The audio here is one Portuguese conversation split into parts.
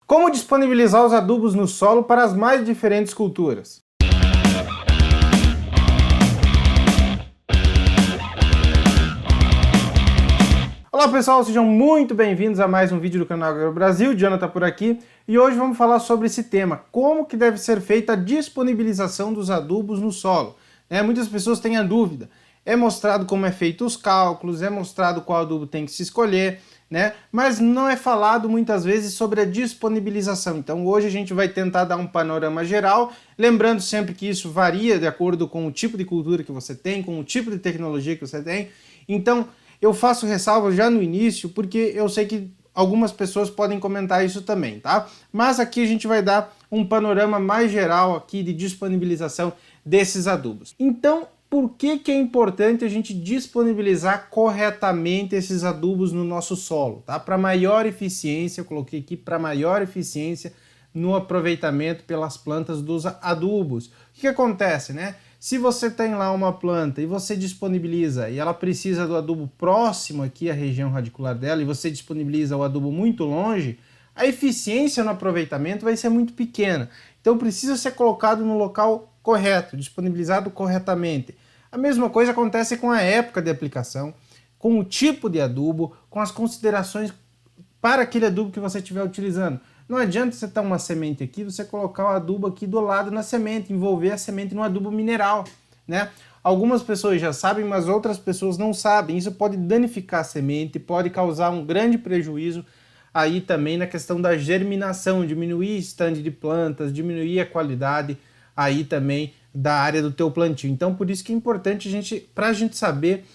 Como disponibilizar os adubos no solo para as mais diferentes culturas? Olá pessoal, sejam muito bem-vindos a mais um vídeo do canal AgroBrasil, Jonathan por aqui, e hoje vamos falar sobre esse tema, como que deve ser feita a disponibilização dos adubos no solo. Muitas pessoas têm a dúvida, é mostrado como é feito os cálculos, é mostrado qual adubo tem que se escolher, mas não é falado muitas vezes sobre a disponibilização. Então hoje a gente vai tentar dar um panorama geral, lembrando sempre que isso varia de acordo com o tipo de cultura que você tem, com o tipo de tecnologia que você tem. Então eu faço ressalva já no início, porque eu sei que algumas pessoas podem comentar isso também, tá? Mas aqui a gente vai dar um panorama mais geral aqui de disponibilização desses adubos. Então, por que é importante a gente disponibilizar corretamente esses adubos no nosso solo, tá? Para maior eficiência, eu coloquei aqui para maior eficiência no aproveitamento pelas plantas dos adubos. O que acontece, Se você tem lá uma planta e você disponibiliza e ela precisa do adubo próximo aqui à região radicular dela e você disponibiliza o adubo muito longe, a eficiência no aproveitamento vai ser muito pequena. Então precisa ser colocado no local correto, disponibilizado corretamente. A mesma coisa acontece com a época de aplicação, com o tipo de adubo, com as considerações para aquele adubo que você estiver utilizando. Não adianta você ter uma semente aqui, você colocar o adubo aqui do lado na semente, envolver a semente no adubo mineral, Algumas pessoas já sabem, mas outras pessoas não sabem. Isso pode danificar a semente, pode causar um grande prejuízo aí também na questão da germinação, diminuir o stand de plantas, diminuir a qualidade aí também da área do teu plantio. Então por isso que é importante para a gente saber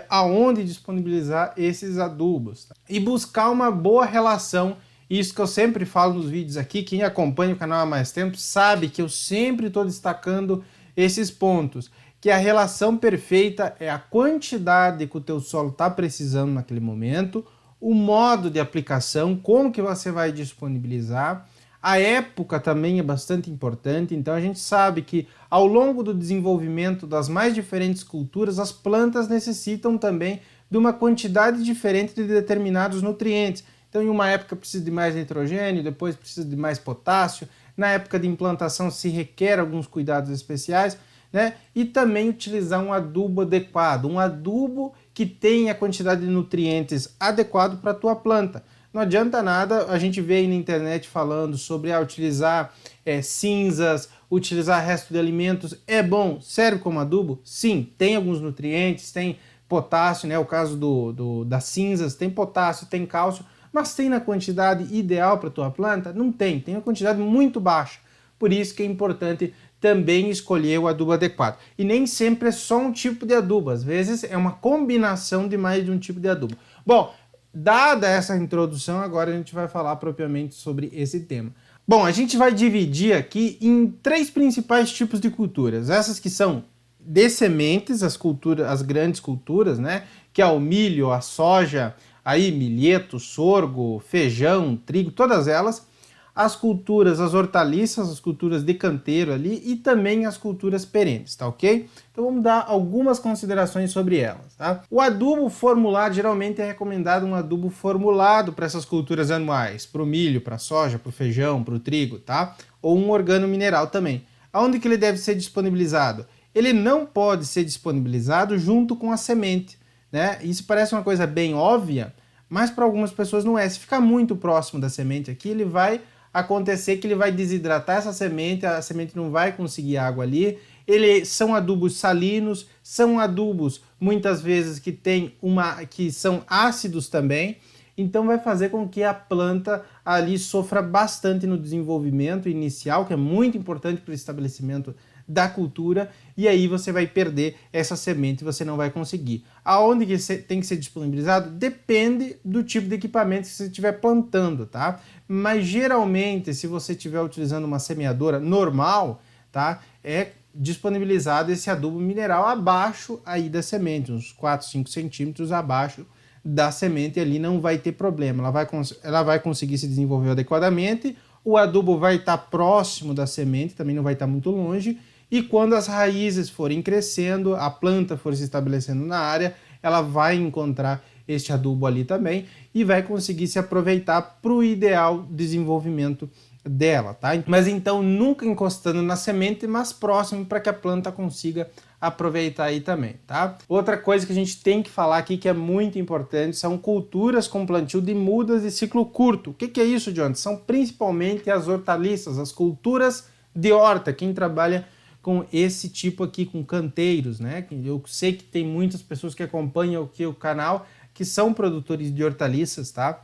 aonde disponibilizar esses adubos, tá? E buscar uma boa relação. Isso que eu sempre falo nos vídeos aqui, quem acompanha o canal há mais tempo sabe que eu sempre estou destacando esses pontos, que a relação perfeita é a quantidade que o teu solo está precisando naquele momento, o modo de aplicação, como que você vai disponibilizar, a época também é bastante importante. Então a gente sabe que ao longo do desenvolvimento das mais diferentes culturas, as plantas necessitam também de uma quantidade diferente de determinados nutrientes. Então em uma época precisa de mais nitrogênio, depois precisa de mais potássio, na época de implantação se requer alguns cuidados especiais, E também utilizar um adubo adequado, um adubo que tenha a quantidade de nutrientes adequado para a tua planta. Não adianta nada a gente ver aí na internet falando sobre utilizar cinzas, utilizar resto de alimentos. É bom, serve como adubo? Sim, tem alguns nutrientes, tem potássio, o caso das cinzas, tem potássio, tem cálcio, mas tem na quantidade ideal para a tua planta? Não tem, tem uma quantidade muito baixa. Por isso que é importante também escolher o adubo adequado. E nem sempre é só um tipo de adubo, às vezes é uma combinação de mais de um tipo de adubo. Bom, dada essa introdução, agora a gente vai falar propriamente sobre esse tema. Bom, a gente vai dividir aqui em três principais tipos de culturas. Essas que são de sementes, as grandes culturas, Que é o milho, a soja, aí milheto, sorgo, feijão, trigo, todas elas. As culturas, as hortaliças, as culturas de canteiro ali e também as culturas perenes, tá ok? Então vamos dar algumas considerações sobre elas, tá? O adubo formulado, geralmente é recomendado um adubo formulado para essas culturas anuais, para o milho, para a soja, para o feijão, para o trigo, tá? Ou um organomineral também. Aonde que ele deve ser disponibilizado? Ele não pode ser disponibilizado junto com a semente, Isso parece uma coisa bem óbvia, mas para algumas pessoas não é. Se ficar muito próximo da semente aqui, ele vai acontecer que ele vai desidratar essa semente, a semente não vai conseguir água ali. São adubos salinos, são adubos muitas vezes que são ácidos também, então vai fazer com que a planta ali sofra bastante no desenvolvimento inicial, que é muito importante para o estabelecimento da cultura, e aí você vai perder essa semente e você não vai conseguir. Aonde que tem que ser disponibilizado? Depende do tipo de equipamento que você estiver plantando, tá? Mas geralmente, se você estiver utilizando uma semeadora normal, tá? É disponibilizado esse adubo mineral abaixo aí da semente, uns 4, 5 centímetros abaixo da semente, ali não vai ter problema, ela vai conseguir se desenvolver adequadamente, o adubo vai estar próximo da semente, também não vai estar muito longe, e quando as raízes forem crescendo, a planta for se estabelecendo na área, ela vai encontrar este adubo ali também, e vai conseguir se aproveitar para o ideal desenvolvimento dela, tá? Mas então nunca encostando na semente, mas próximo para que a planta consiga aproveitar aí também, tá? Outra coisa que a gente tem que falar aqui que é muito importante são culturas com plantio de mudas de ciclo curto. O que é isso, John? São principalmente as hortaliças, as culturas de horta, quem trabalha com esse tipo aqui, com canteiros, né? Eu sei que tem muitas pessoas que acompanham aqui o canal que são produtores de hortaliças, tá?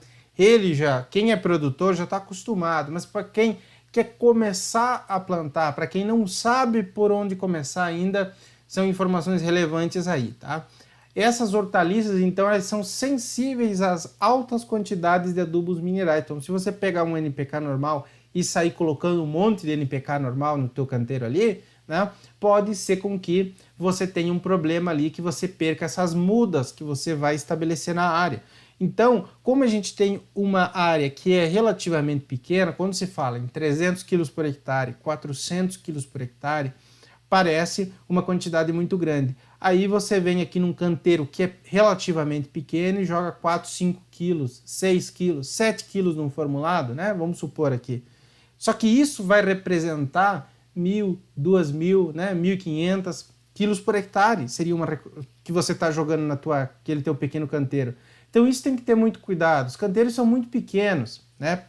Quem é produtor já está acostumado, mas para quem quer começar a plantar, para quem não sabe por onde começar ainda, são informações relevantes aí, tá? Essas hortaliças, então, elas são sensíveis às altas quantidades de adubos minerais. Então, se você pegar um NPK normal e sair colocando um monte de NPK normal no teu canteiro ali, né, pode ser com que você tenha um problema ali, que você perca essas mudas que você vai estabelecer na área. Então, como a gente tem uma área que é relativamente pequena, quando se fala em 300 kg por hectare, 400 kg por hectare, parece uma quantidade muito grande. Aí você vem aqui num canteiro que é relativamente pequeno e joga 4, 5 quilos, 6 quilos, 7 quilos num formulado, né? Vamos supor aqui. Só que isso vai representar 1.000, 2.000, né? 1.500 quilos por hectare. Seria uma que você está jogando aquele teu pequeno canteiro. Então isso tem que ter muito cuidado. Os canteiros são muito pequenos, né?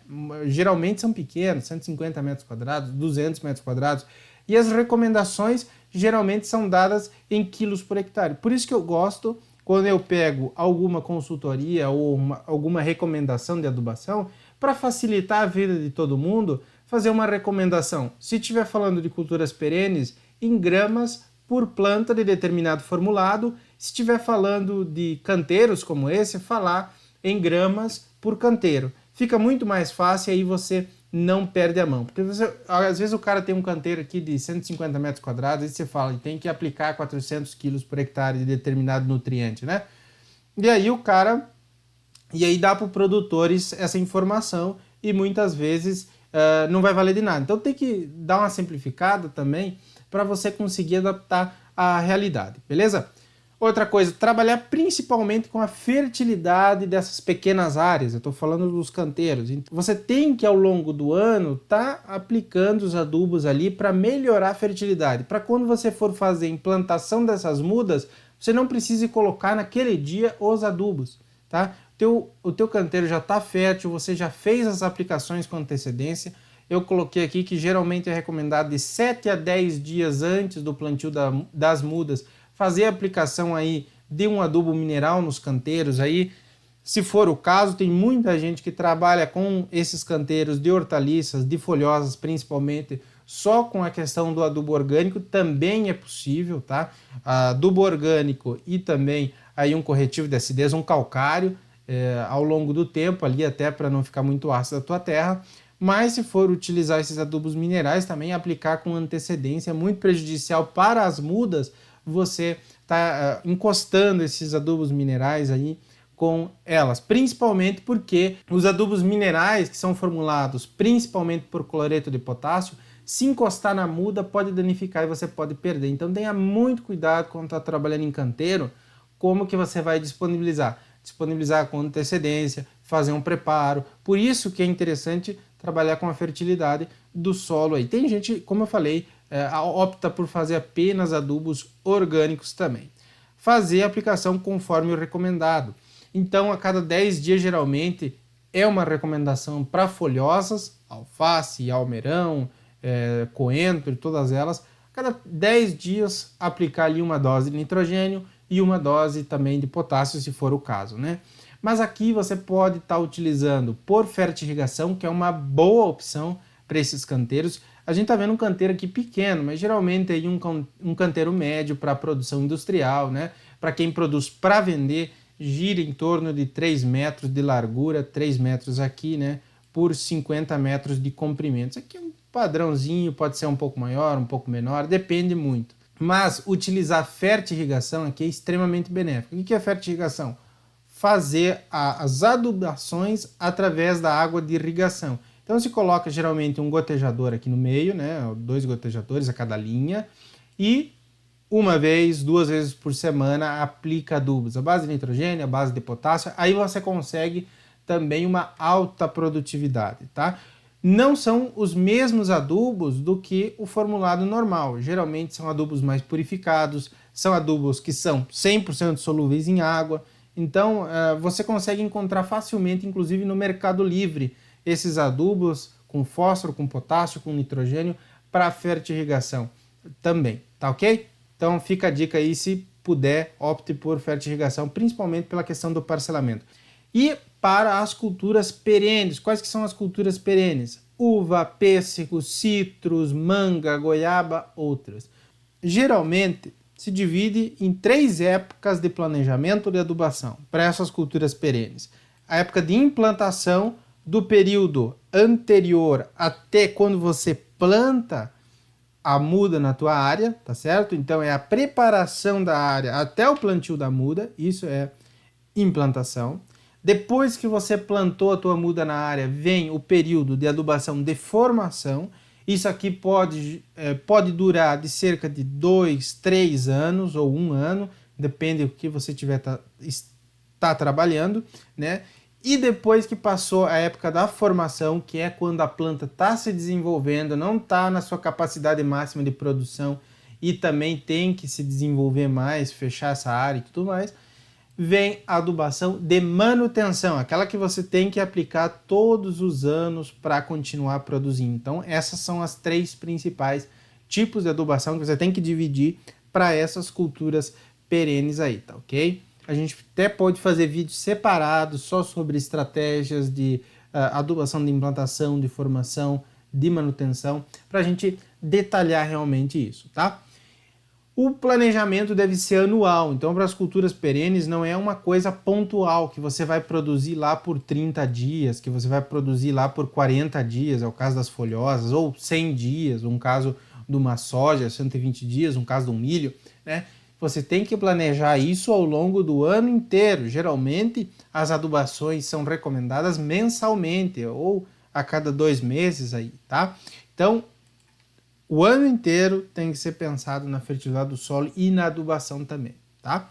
Geralmente são pequenos, 150 metros quadrados, 200 metros quadrados. E as recomendações geralmente são dadas em quilos por hectare. Por isso que eu gosto, quando eu pego alguma consultoria ou alguma recomendação de adubação, para facilitar a vida de todo mundo, fazer uma recomendação. Se estiver falando de culturas perenes, em gramas por planta de determinado formulado. Se estiver falando de canteiros como esse, falar em gramas por canteiro. Fica muito mais fácil e aí você não perde a mão. Porque às vezes o cara tem um canteiro aqui de 150 metros quadrados e você fala, tem que aplicar 400 quilos por hectare de determinado nutriente, né? E aí dá para os produtores essa informação e muitas vezes não vai valer de nada. Então tem que dar uma simplificada também para você conseguir adaptar à realidade, beleza? Outra coisa, trabalhar principalmente com a fertilidade dessas pequenas áreas, eu estou falando dos canteiros. Você tem que, ao longo do ano, estar aplicando os adubos ali para melhorar a fertilidade. Para quando você for fazer a implantação dessas mudas, você não precise colocar naquele dia os adubos, tá? O teu canteiro já está fértil, você já fez as aplicações com antecedência. Eu coloquei aqui que geralmente é recomendado de 7 a 10 dias antes do plantio das mudas, fazer a aplicação aí de um adubo mineral nos canteiros aí. Se for o caso, tem muita gente que trabalha com esses canteiros de hortaliças, de folhosas principalmente, só com a questão do adubo orgânico, também é possível, tá? Adubo orgânico e também aí um corretivo de acidez, um calcário, ao longo do tempo ali, até para não ficar muito ácida a tua terra. Mas se for utilizar esses adubos minerais, também aplicar com antecedência é muito prejudicial para as mudas, você está encostando esses adubos minerais aí com elas, principalmente porque os adubos minerais que são formulados principalmente por cloreto de potássio, se encostar na muda pode danificar e você pode perder. Então tenha muito cuidado quando está trabalhando em canteiro, como que você vai disponibilizar com antecedência, fazer um preparo. Por isso que é interessante trabalhar com a fertilidade do solo aí. Tem gente, como eu falei, opta por fazer apenas adubos orgânicos também. Fazer a aplicação conforme o recomendado. Então, a cada 10 dias, geralmente, é uma recomendação para folhosas, alface, almeirão, coentro, todas elas. A cada 10 dias, aplicar ali uma dose de nitrogênio e uma dose também de potássio, se for o caso, né? Mas aqui você pode estar utilizando por fertirrigação, que é uma boa opção para esses canteiros. A gente está vendo um canteiro aqui pequeno, mas geralmente aí um canteiro médio para produção industrial, né? Para quem produz para vender, gira em torno de 3 metros de largura, 3 metros aqui, né? Por 50 metros de comprimento. Isso aqui é um padrãozinho, pode ser um pouco maior, um pouco menor, depende muito. Mas utilizar fertirrigação aqui é extremamente benéfico. O que é fertirrigação? Fazer as adubações através da água de irrigação. Então se coloca geralmente um gotejador aqui no meio, né, 2 gotejadores a cada linha, e uma vez, 2 vezes por semana aplica adubos, a base de nitrogênio, a base de potássio, aí você consegue também uma alta produtividade, tá? Não são os mesmos adubos do que o formulado normal. Geralmente são adubos mais purificados, são adubos que são 100% solúveis em água. Então, você consegue encontrar facilmente, inclusive no Mercado Livre, esses adubos com fósforo, com potássio, com nitrogênio para fertirrigação também, tá ok? Então fica a dica aí, se puder, opte por fertirrigação, principalmente pela questão do parcelamento. E para as culturas perenes, quais que são as culturas perenes? Uva, pêssego, citros, manga, goiaba, outras. Geralmente se divide em 3 épocas de planejamento de adubação para essas culturas perenes. A época de implantação, do período anterior até quando você planta a muda na tua área, tá certo? Então é a preparação da área até o plantio da muda, isso é implantação. Depois que você plantou a tua muda na área, vem o período de adubação de formação. Isso aqui pode durar de cerca de 2, 3 anos ou 1 ano, depende do que você está trabalhando, né? E depois que passou a época da formação, que é quando a planta está se desenvolvendo, não está na sua capacidade máxima de produção e também tem que se desenvolver mais, fechar essa área e tudo mais, vem a adubação de manutenção, aquela que você tem que aplicar todos os anos para continuar produzindo. Então essas são as 3 principais tipos de adubação que você tem que dividir para essas culturas perenes aí, tá ok? A gente até pode fazer vídeos separados só sobre estratégias de adubação de implantação, de formação, de manutenção, para a gente detalhar realmente isso, tá? O planejamento deve ser anual, então para as culturas perenes não é uma coisa pontual, que você vai produzir lá por 30 dias, que você vai produzir lá por 40 dias, é o caso das folhosas, ou 100 dias, um caso de uma soja, 120 dias, um caso de um milho, né? Você tem que planejar isso ao longo do ano inteiro. Geralmente, as adubações são recomendadas mensalmente ou a cada 2 meses aí, tá? Então, o ano inteiro tem que ser pensado na fertilidade do solo e na adubação também, tá?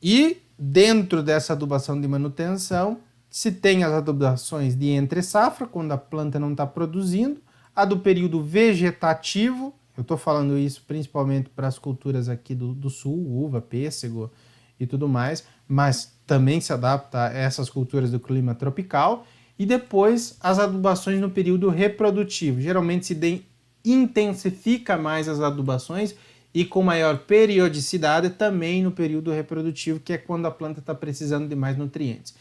E dentro dessa adubação de manutenção, se tem as adubações de entre safra, quando a planta não está produzindo, a do período vegetativo. Eu estou falando isso principalmente para as culturas aqui do sul, uva, pêssego e tudo mais, mas também se adapta a essas culturas do clima tropical. E depois as adubações no período reprodutivo. Geralmente se intensifica mais as adubações e com maior periodicidade também no período reprodutivo, que é quando a planta está precisando de mais nutrientes.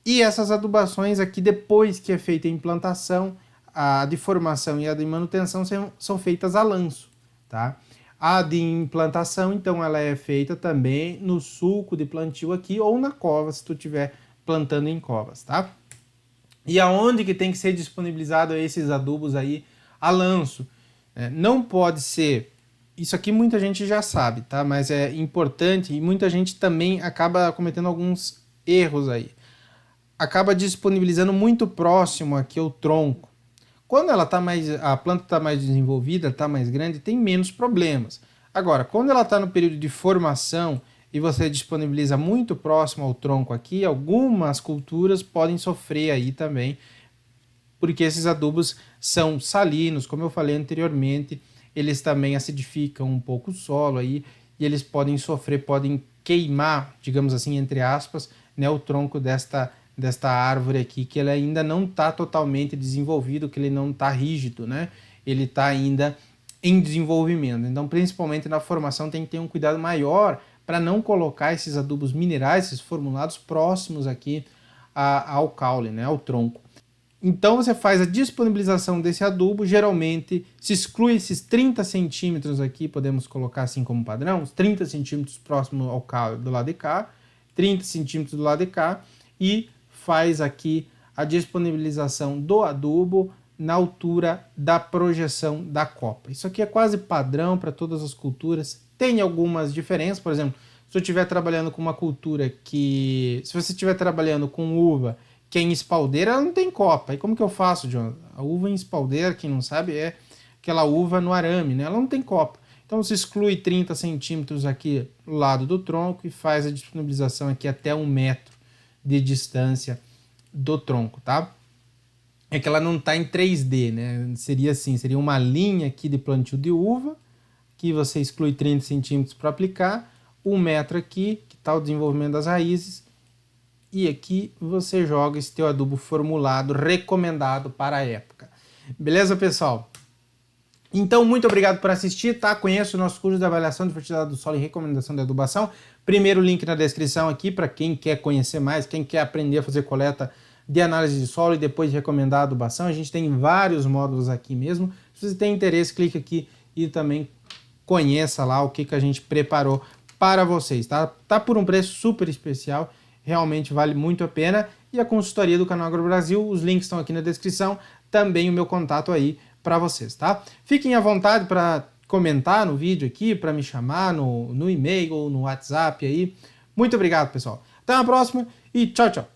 E essas adubações aqui, depois que é feita a implantação, a de formação e a de manutenção são feitas a lanço, tá? A de implantação, então, ela é feita também no sulco de plantio aqui ou na cova, se tu estiver plantando em covas, tá? E aonde que tem que ser disponibilizado esses adubos aí a lanço? Não pode ser, isso aqui muita gente já sabe, tá? Mas é importante e muita gente também acaba cometendo alguns erros aí. Acaba disponibilizando muito próximo aqui o tronco. Quando a planta está mais desenvolvida, está mais grande, tem menos problemas. Agora, quando ela está no período de formação e você disponibiliza muito próximo ao tronco aqui, algumas culturas podem sofrer aí também, porque esses adubos são salinos, como eu falei anteriormente, eles também acidificam um pouco o solo aí, e eles podem sofrer, podem queimar, digamos assim, entre aspas, né, o tronco desta árvore aqui, que ele ainda não está totalmente desenvolvido, que ele não está rígido, né? Ele está ainda em desenvolvimento. Então, principalmente na formação, tem que ter um cuidado maior para não colocar esses adubos minerais, esses formulados próximos aqui ao caule, né? Ao tronco. Então, você faz a disponibilização desse adubo, geralmente se exclui esses 30 centímetros aqui, podemos colocar assim como padrão, os 30 centímetros próximo ao caule do lado de cá, 30 centímetros do lado de cá, e faz aqui a disponibilização do adubo na altura da projeção da copa. Isso aqui é quase padrão para todas as culturas. Tem algumas diferenças, por exemplo, se eu estiver trabalhando com uma cultura que... Se você estiver trabalhando com uva que é em espaldeira, ela não tem copa. E como que eu faço, John? A uva em espaldeira, quem não sabe, é aquela uva no arame, né? Ela não tem copa. Então você exclui 30 centímetros aqui do lado do tronco e faz a disponibilização aqui até 1 metro de distância do tronco, tá? É que ela não está em 3D, né? Seria assim, seria uma linha aqui de plantio de uva, que você exclui 30 centímetros para aplicar, 1 metro aqui, que está o desenvolvimento das raízes, e aqui você joga esse teu adubo formulado, recomendado para a época. Beleza, pessoal? Então, muito obrigado por assistir, tá? Conheça o nosso curso de avaliação de fertilidade do solo e recomendação de adubação. Primeiro link na descrição aqui para quem quer conhecer mais, quem quer aprender a fazer coleta de análise de solo e depois de recomendar a adubação. A gente tem vários módulos aqui mesmo. Se você tem interesse, clique aqui e também conheça lá o que a gente preparou para vocês, tá? Tá por um preço super especial, realmente vale muito a pena. E a consultoria do Canal Agro Brasil, os links estão aqui na descrição, também o meu contato aí para vocês, tá? Fiquem à vontade para comentar no vídeo aqui, para me chamar no e-mail ou no WhatsApp aí. Muito obrigado, pessoal. Até a próxima e tchau, tchau.